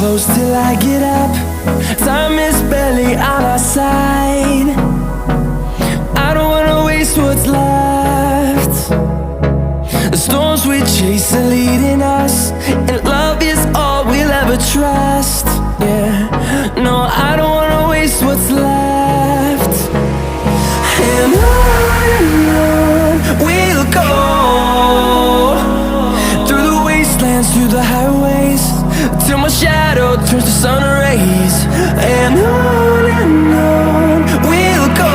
close till I get up. Time is barely on our side. I don't wanna waste what's left. The storms we chase are leading us, and love is all we'll ever trust. Yeah, no, I don't wanna waste what's left. And on we'll go, through the wastelands, through the highways, till my shadow turns to sun rays. And on we'll go,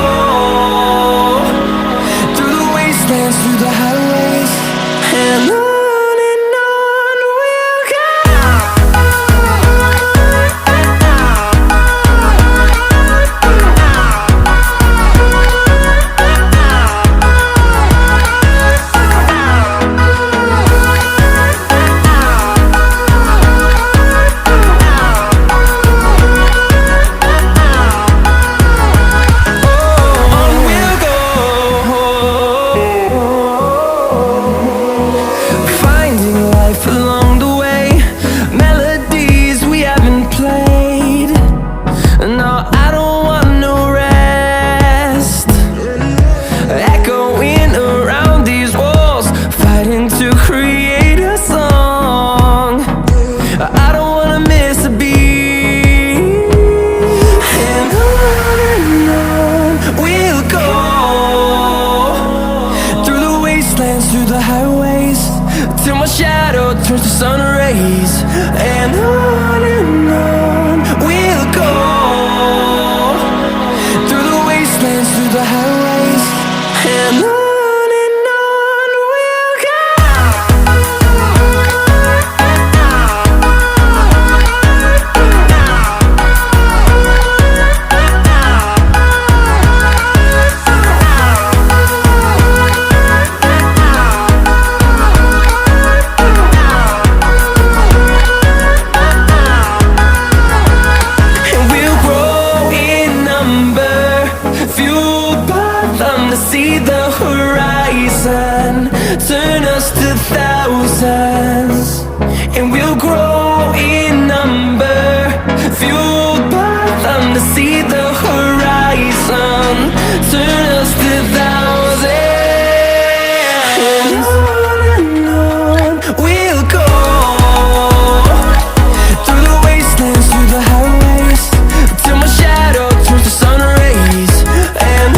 through the wastelands, through the highways, and on we'll go. Through the highways, till my shadow turns to sun rays. And on we'll go, through the wastelands, through the highways, and on we'll go. See the horizon, turn us to thousands, and we'll grow in number, fueled by them. To see the horizon, turn us to thousands, and on we'll go, through the wastelands, through the highways, till my shadow turns to sun rays. And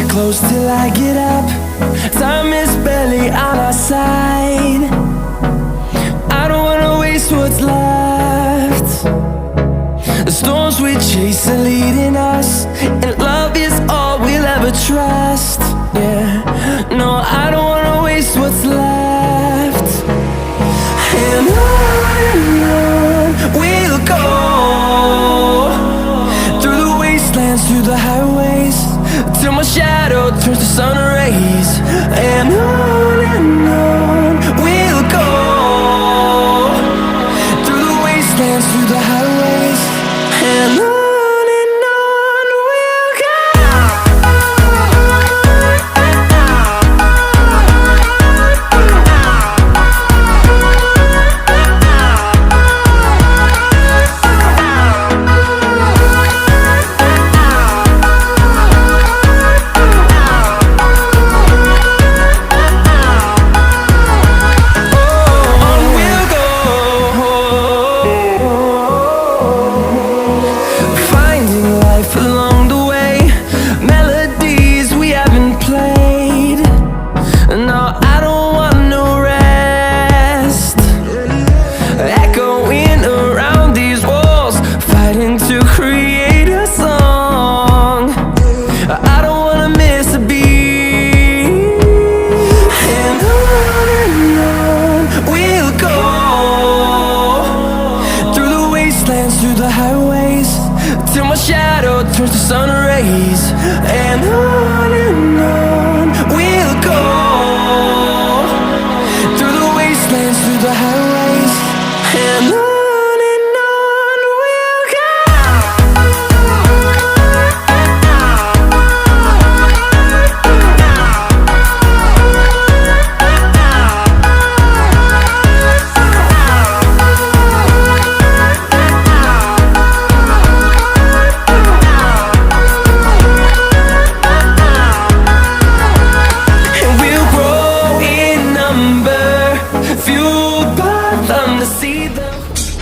close till I get up. Time is barely on our side. I don't wanna waste what's left. The storms we chase are leading us, and love is all we'll ever trust. Yeah, no, I don't wanna waste what's left. And on we'll go, through the wastelands, through the highways, till my shadow turns to sun rays. And on we'll go, through the wastelands, through the highways, and on. to see them.